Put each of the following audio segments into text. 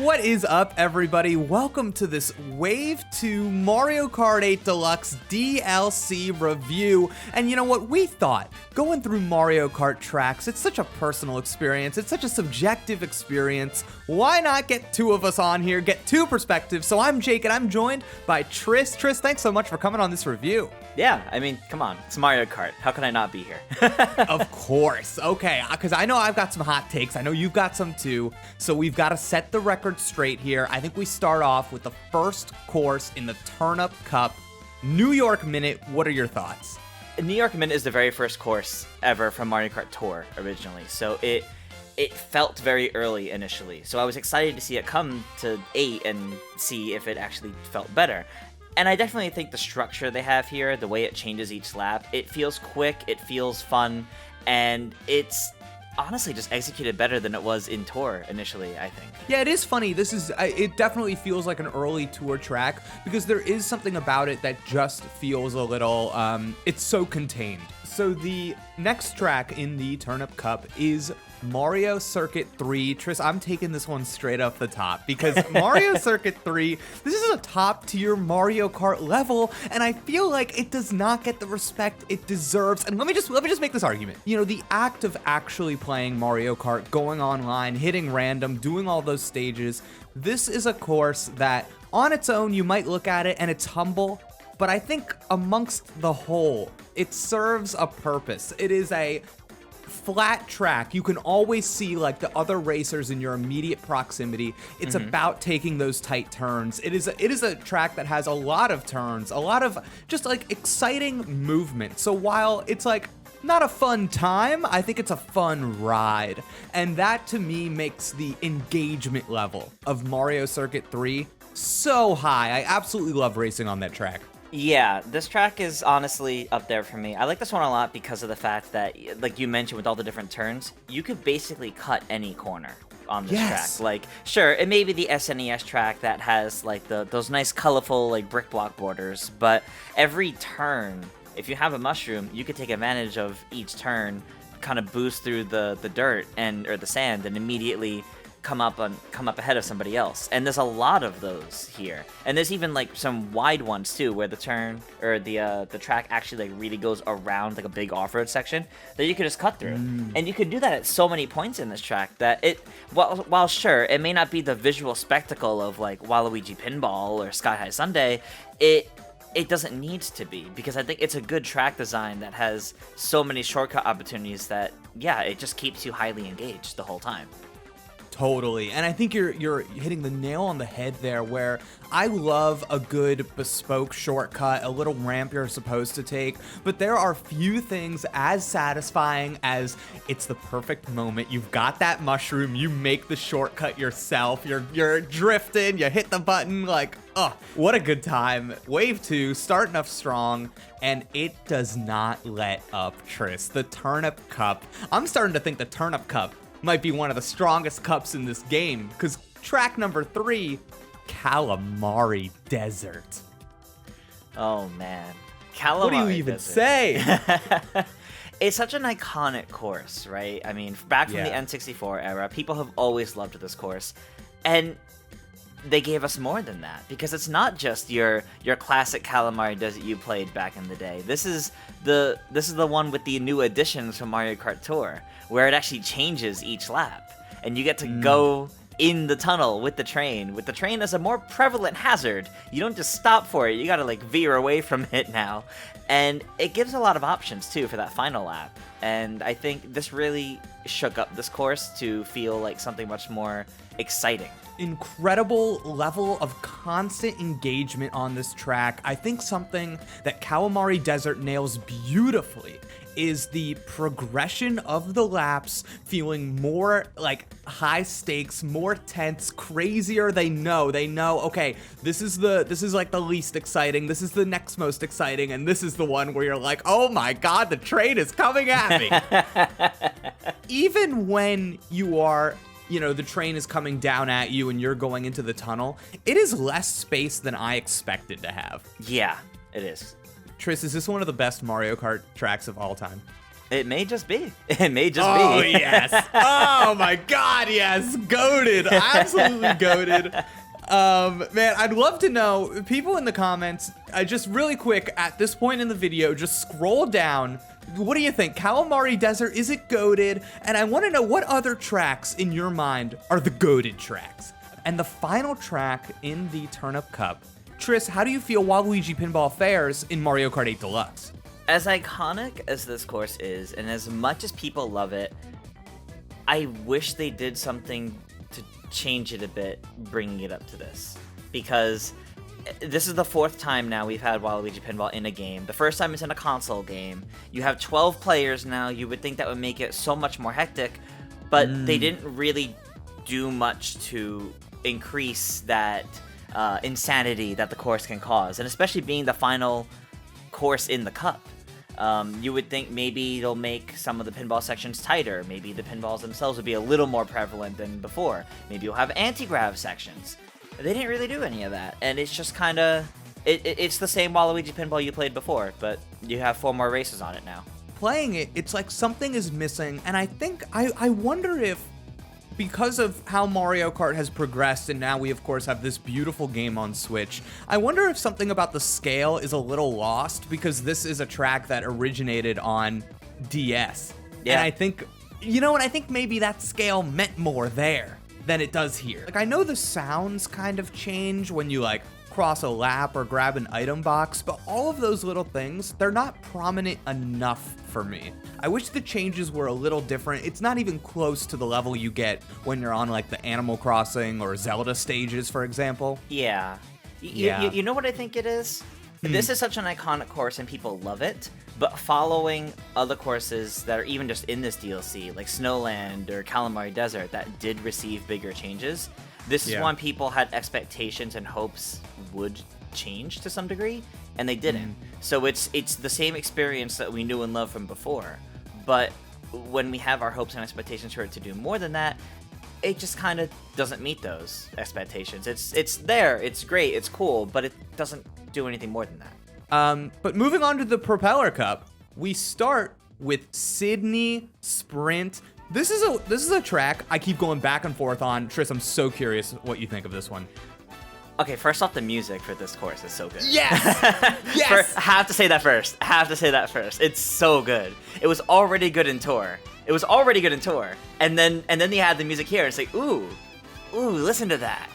What is up, everybody? Welcome to this Wave 2 Mario Kart 8 Deluxe DLC review. And you know what? We thought going through Mario Kart tracks, it's such a personal experience. It's such a subjective experience. Why not get two of us on here, get two perspectives? So I'm Jake, and I'm joined by Tris. Tris, thanks so much for coming on this review. Yeah, I mean, come on. It's Mario Kart. How can I not be here? Of course. Okay, because I know I've got some hot takes. I know you've got some too. So we've got to set the record straight here. I think we start off with the first course in the Turnip Cup, New York Minute. What are your thoughts? New York Minute is the very first course ever from Mario Kart Tour originally. So it felt very early initially. So I was excited to see it come to 8 and see if it actually felt better. And I definitely think the structure they have here, the way it changes each lap, it feels quick, it feels fun, and it's honestly just executed better than it was in Tour initially, I think. Yeah, it is funny. It definitely feels like an early Tour track because there is something about it that just feels a little, it's so contained. So the next track in the Turnip Cup is Mario Circuit 3. Tris, I'm taking this one straight off the top because Mario Circuit 3, this is a top tier Mario Kart level, and I feel like it does not get the respect it deserves. And let me just make this argument. You know, the act of actually playing Mario Kart, going online, hitting random, doing all those stages, this is a course that on its own you might look at it and it's humble, but I think amongst the whole, it serves a purpose. It is a flat track. You can always see like the other racers in your immediate proximity. It's about taking those tight turns. It is a track that has a lot of turns, a lot of just like exciting movement. So while it's like not a fun time, I think it's a fun ride. And that to me makes the engagement level of Mario Circuit 3 so high. I absolutely love racing on that track. Yeah, this track is honestly up there for me. I like this one a lot because of the fact that, like you mentioned with all the different turns, you could basically cut any corner on this track. Like, sure, it may be the SNES track that has like those nice colorful like brick block borders, but every turn, if you have a mushroom, you could take advantage of each turn, kind of boost through the dirt or the sand, and immediately come up ahead of somebody else. And there's a lot of those here, and there's even like some wide ones too, where the turn or the track actually like really goes around like a big off-road section that you could just cut through. And you could do that at so many points in this track that while sure it may not be the visual spectacle of like Waluigi Pinball or Sky-High Sundae, it doesn't need to be, because I think it's a good track design that has so many shortcut opportunities that it just keeps you highly engaged the whole time. Totally. And I think you're hitting the nail on the head there, where I love a good bespoke shortcut, a little ramp you're supposed to take, but there are few things as satisfying as it's the perfect moment. You've got that mushroom, you make the shortcut yourself, you're drifting, you hit the button, like, oh, what a good time. Wave 2, starting off strong, and it does not let up, Tris. The Turnip Cup. I'm starting to think the Turnip Cup might be one of the strongest cups in this game, because track number 3, Kalimari Desert. Oh man, Kalimari What do you even say? It's such an iconic course, right? I mean, back from the N64 era, people have always loved this course, and they gave us more than that, because it's not just your classic Kalimari Desert you played back in the day. This is the one with the new additions from Mario Kart Tour, where it actually changes each lap, and you get to go in the tunnel with the train as a more prevalent hazard. You don't just stop for it, you gotta like veer away from it now. And it gives a lot of options too for that final lap. And I think this really shook up this course to feel like something much more exciting. Incredible level of constant engagement on this track. I think something that Kalimari Desert nails beautifully is the progression of the laps feeling more like high stakes, more tense, crazier. They know, okay, this is like the least exciting, this is the next most exciting, and this is the one where you're like, oh my god, the train is coming at me. Even when you are, the train is coming down at you and you're going into the tunnel, it is less space than I expected to have. Yeah, it is. Tris, is this one of the best Mario Kart tracks of all time? It may just be. It may just be. Oh, yes. Oh, my God, yes. Goated. Absolutely goated. Man, I'd love to know, people in the comments, just really quick, at this point in the video, just scroll down. What do you think? Kalimari Desert, is it goated? And I want to know what other tracks in your mind are the goated tracks. And the final track in the Turnip Cup. Tris, how do you feel Waluigi Pinball fares in Mario Kart 8 Deluxe? As iconic as this course is, and as much as people love it, I wish they did something to change it a bit, bringing it up to this. Because this is the 4th time now we've had Waluigi Pinball in a game. The first time it's in a console game. You have 12 players now. You would think that would make it so much more hectic, but they didn't really do much to increase that insanity that the course can cause. And especially being the final course in the cup. You would think maybe it'll make some of the pinball sections tighter. Maybe the pinballs themselves would be a little more prevalent than before. Maybe you'll have anti-grav sections. They didn't really do any of that, and it's just kind of... It's the same Waluigi Pinball you played before, but you have 4 more races on it now. Playing it, it's like something is missing, and I think... I wonder if, because of how Mario Kart has progressed, and now we, of course, have this beautiful game on Switch, I wonder if something about the scale is a little lost, because this is a track that originated on DS. Yeah. And I think, and I think maybe that scale meant more there than it does here. Like, I know the sounds kind of change when you, like, cross a lap or grab an item box, but all of those little things, they're not prominent enough for me. I wish the changes were a little different. It's not even close to the level you get when you're on like the Animal Crossing or Zelda stages, for example. Yeah. You know what I think it is? This is such an iconic course and people love it, but following other courses that are even just in this DLC, like Snowland or Kalimari Desert, that did receive bigger changes, this is one people had expectations and hopes would change to some degree, and they didn't. So it's the same experience that we knew and loved from before, but when we have our hopes and expectations for it to do more than that, it just kind of doesn't meet those expectations. It's there, it's great, it's cool, but it doesn't do anything more than that. But moving on to the Propeller Cup, we start with Sydney Sprint. This is a track I keep going back and forth on. Tris, I'm so curious what you think of this one. Okay, first off, the music for this course is so good. Yes! Yes! I have to say that first. It's so good. It was already good in Tour. And then they had the music here. It's like, ooh, listen to that.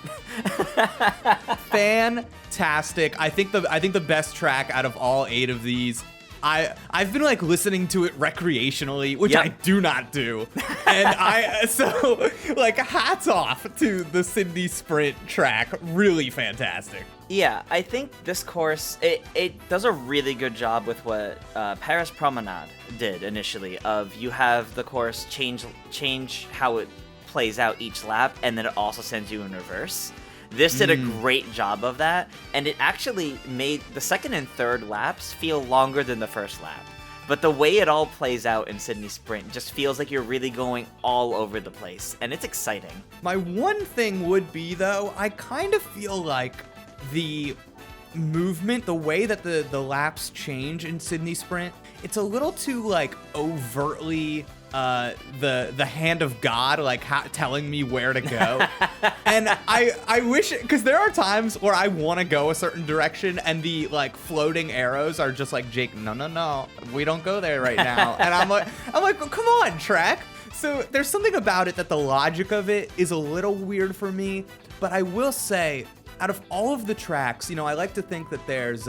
Fantastic. I think the best track out of all 8 of these. I've been like listening to it recreationally, which I do not do. And so like hats off to the Sydney Sprint track. Really fantastic. Yeah, I think this course, it does a really good job with what Paris Promenade did initially, of you have the course change how it plays out each lap, and then it also sends you in reverse. This did a great job of that, and it actually made the second and third laps feel longer than the first lap. But the way it all plays out in Sydney Sprint just feels like you're really going all over the place, and it's exciting. My one thing would be, though, I kind of feel like the movement, the way that the laps change in Sydney Sprint, it's a little too, like, overtly the hand of God, like telling me where to go. And I wish, because there are times where I want to go a certain direction and the like floating arrows are just like, Jake, no, we don't go there right now. And I'm like, well, come on, track. So there's something about it that the logic of it is a little weird for me, but I will say, out of all of the tracks, I like to think that there's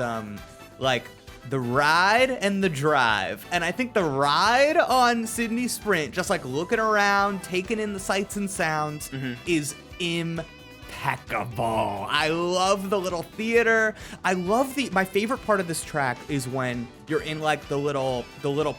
like the ride and the drive. And I think the ride on Sydney Sprint, just like looking around, taking in the sights and sounds, is impeccable. I love the little theater. I love my favorite part of this track is when you're in like the little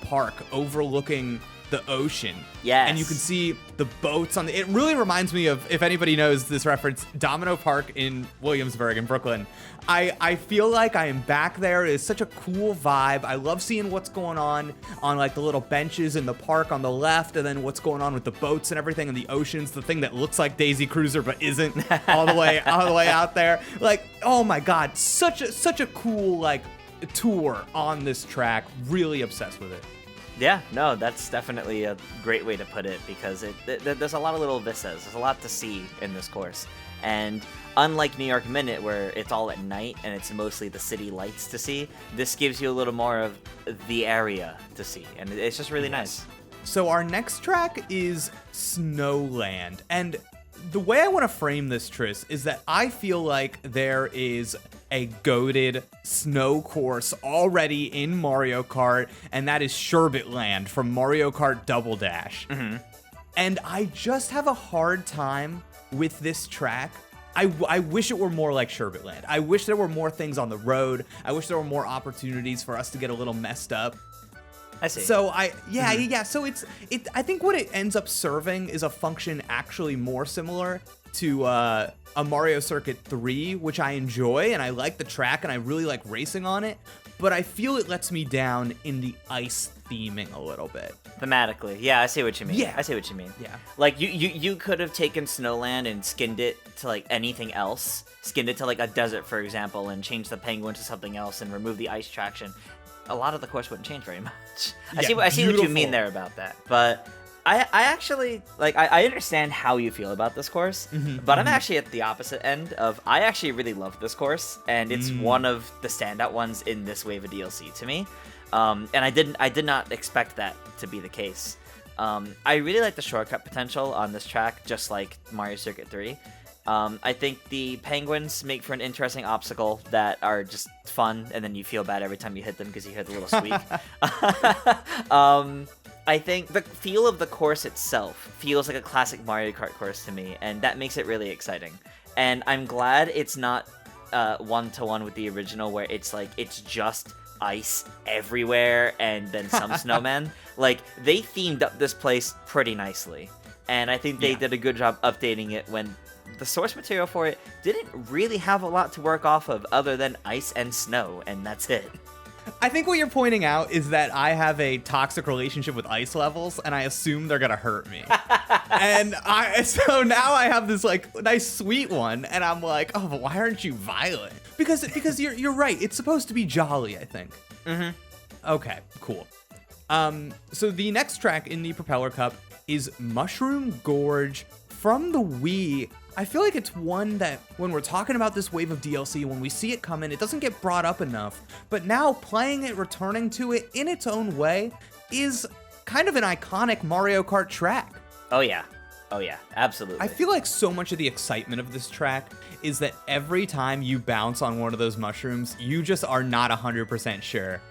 park overlooking the ocean. Yes. And you can see the boats on it really reminds me of, if anybody knows this reference, Domino Park in Williamsburg in Brooklyn. I feel like I am back there. It is such a cool vibe. I love seeing what's going on like the little benches in the park on the left, and then what's going on with the boats and everything in the oceans, the thing that looks like Daisy Cruiser but isn't all the way out there. Like, oh my God, such a cool like tour on this track. Really obsessed with it. Yeah, no, that's definitely a great way to put it because there's a lot of little vistas. There's a lot to see in this course. And unlike New York Minute, where it's all at night and it's mostly the city lights to see, this gives you a little more of the area to see. And it's just really nice. So our next track is Snowland. And the way I want to frame this, Tris, is that I feel like there is a goated snow course already in Mario Kart, and that is Sherbetland from Mario Kart Double Dash. Mm-hmm. And I just have a hard time with this track. I wish it were more like Sherbetland. I wish there were more things on the road. I wish there were more opportunities for us to get a little messed up. I see. So yeah. So I think what it ends up serving is a function actually more similar to a Mario Circuit 3, which I enjoy and I like the track and I really like racing on it. But I feel it lets me down in the ice theming a little bit. Thematically, yeah, I see what you mean. Yeah. I see what you mean. Yeah. Like you could have taken Snowland and skinned it to like anything else. Skinned it to like a desert, for example, and changed the penguin to something else and remove the ice traction. A lot of the course wouldn't change very much. I see what you mean there about that. But I actually like I understand how you feel about this course, but I'm actually at the opposite end of I actually really love this course, and it's one of the standout ones in this wave of DLC to me. And I did not expect that to be the case. I really like the shortcut potential on this track, just like Mario Circuit 3. I think the penguins make for an interesting obstacle that are just fun, and then you feel bad every time you hit them because you hear the little squeak. I think the feel of the course itself feels like a classic Mario Kart course to me, and that makes it really exciting. And I'm glad it's not one-to-one with the original, where it's like it's just ice everywhere and then some snowmen. Like, they themed up this place pretty nicely, and I think they did a good job updating it when the source material for it didn't really have a lot to work off of other than ice and snow, and that's it. I think what you're pointing out is that I have a toxic relationship with ice levels, and I assume they're gonna hurt me. And so now I have this like nice sweet one, and I'm like, oh, but why aren't you violent? Because you're right. It's supposed to be jolly, I think. Mm-hmm. Okay, cool. So the next track in the Propeller Cup is Mushroom Gorge from the Wii. I feel like it's one that when we're talking about this wave of DLC, when we see it coming, it doesn't get brought up enough. But now playing it, returning to it in its own way is kind of an iconic Mario Kart track. Oh yeah, absolutely. I feel like so much of the excitement of this track is that every time you bounce on one of those mushrooms, you just are not 100% sure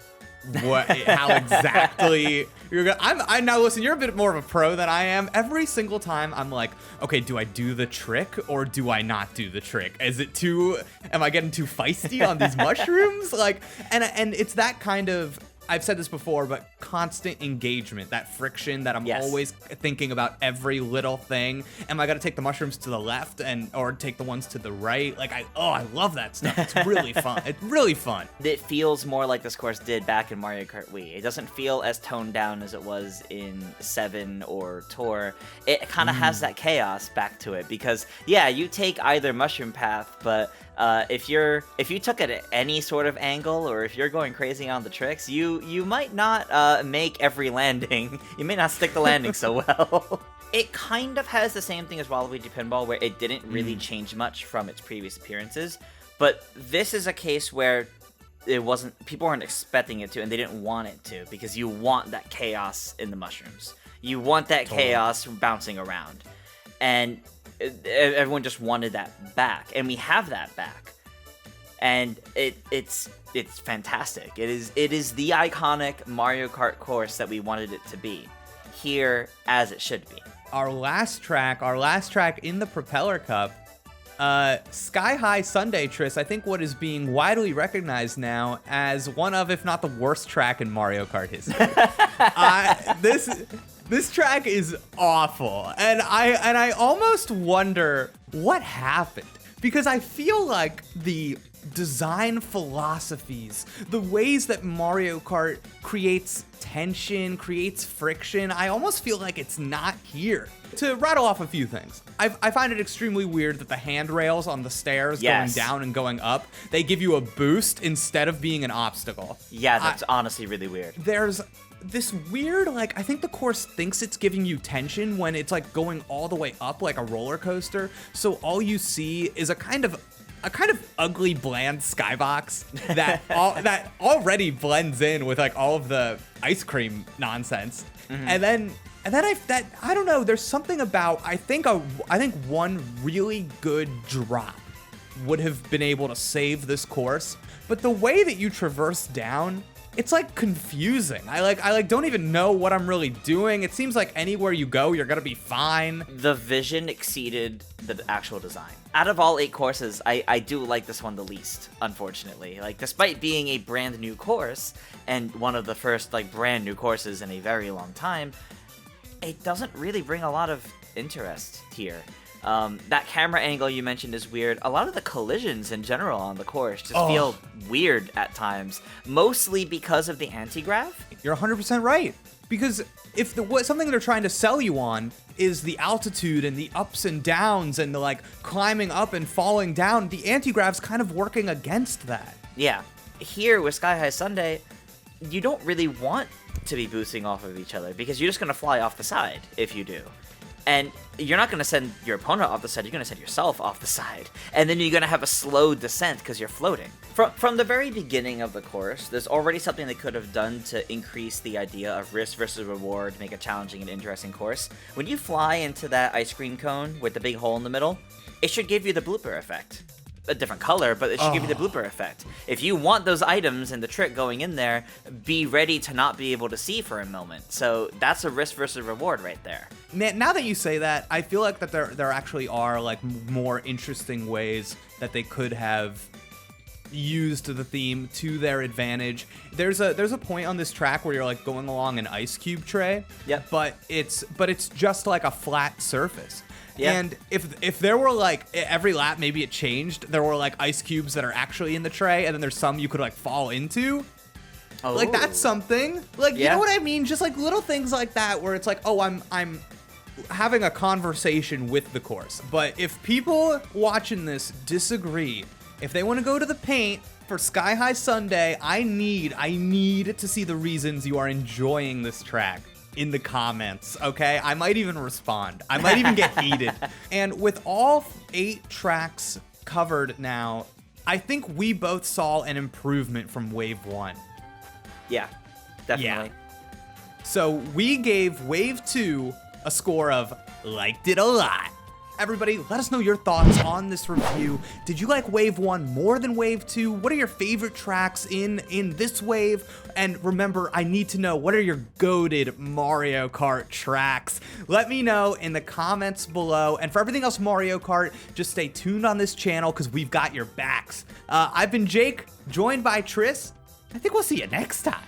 how exactly you're gonna. I now listen. You're a bit more of a pro than I am. Every single time, I'm like, okay, do I do the trick or do I not do the trick? Am I getting too feisty on these mushrooms? Like, and it's that kind of. I've said this before, but constant engagement, that friction that I'm always thinking about every little thing. Am I gonna take the mushrooms to the left or take the ones to the right? Like, I love that stuff. It's really fun. It's really fun. It feels more like this course did back in Mario Kart Wii. It doesn't feel as toned down as it was in 7 or Tour. It kind of has that chaos back to it because, yeah, you take either mushroom path, but if you took it at any sort of angle, or if you're going crazy on the tricks, you might not make every landing. You may not stick the landing so well. It kind of has the same thing as Waluigi Pinball, where it didn't really change much from its previous appearances. But this is a case where people weren't expecting it to, and they didn't want it to, because you want that chaos in the mushrooms. You want that chaos bouncing around. And everyone just wanted that back, and we have that back, and it's fantastic. It is the iconic Mario Kart course that we wanted it to be, here as it should be. Our last track in the Propeller Cup, Sky-High Sundae, Tris, I think what is being widely recognized now as one of, if not the worst track in Mario Kart history. This track is awful, and I almost wonder what happened, because I feel like the design philosophies, the ways that Mario Kart creates tension, creates friction, I almost feel like it's not here. To rattle off a few things, I find it extremely weird that the handrails on the stairs going down and going up, they give you a boost instead of being an obstacle. Yeah, that's honestly really weird. There's this weird, like, I think the course thinks it's giving you tension when it's like going all the way up like a roller coaster. So all you see is a kind of ugly, bland skybox that already blends in with like all of the ice cream nonsense. And then I don't know. There's something about I think one really good drop would have been able to save this course, but the way that you traverse down, it's like confusing. I don't even know what I'm really doing. It seems like anywhere you go, you're gonna be fine. The vision exceeded the actual design. Out of all 8 courses, I do like this one the least, unfortunately. Like, despite being a brand new course and one of the first like brand new courses in a very long time, it doesn't really bring a lot of interest here. That camera angle you mentioned is weird. A lot of the collisions in general on the course just feel weird at times, mostly because of the anti-grav. You're 100% right. Because if something they're trying to sell you on is the altitude and the ups and downs and the like climbing up and falling down, the anti-grav's kind of working against that. Yeah. Here with Sky-High Sundae, you don't really want to be boosting off of each other because you're just going to fly off the side if you do. And you're not going to send your opponent off the side, you're going to send yourself off the side. And then you're going to have a slow descent because you're floating. From the very beginning of the course, there's already something they could have done to increase the idea of risk versus reward, make a challenging and interesting course. When you fly into that ice cream cone with the big hole in the middle, it should give you the blooper effect. A different color, but it should give you the blooper effect. If you want those items and the trick going in there, be ready to not be able to see for a moment. So that's a risk versus reward right there. Now that you say that, I feel like that there actually are like more interesting ways that they could have used the theme to their advantage. There's a point on this track where you're like going along an ice cube tray. Yep. But it's just like a flat surface. Yeah. And if there were like every lap maybe it changed, there were like ice cubes that are actually in the tray, and then there's some you could like fall into. Oh. Like that's something. Like you know what I mean? Just like little things like that where it's like, oh, I'm having a conversation with the course. But if people watching this disagree, if they want to go to the paint for Sky-High Sundae, I need to see the reasons you are enjoying this track in the comments, okay? I might even respond. I might even get heated. And with all 8 tracks covered now, I think we both saw an improvement from Wave 1. Yeah, definitely. Yeah. So we gave Wave 2 a score of liked it a lot. Everybody, let us know your thoughts on this review. Did you like Wave 1 more than Wave 2? What are your favorite tracks in this wave? And remember, I need to know, what are your goated Mario Kart tracks? Let me know in the comments below. And for everything else Mario Kart, just stay tuned on this channel because we've got your backs. I've been Jake, joined by Tris. I think we'll see you next time.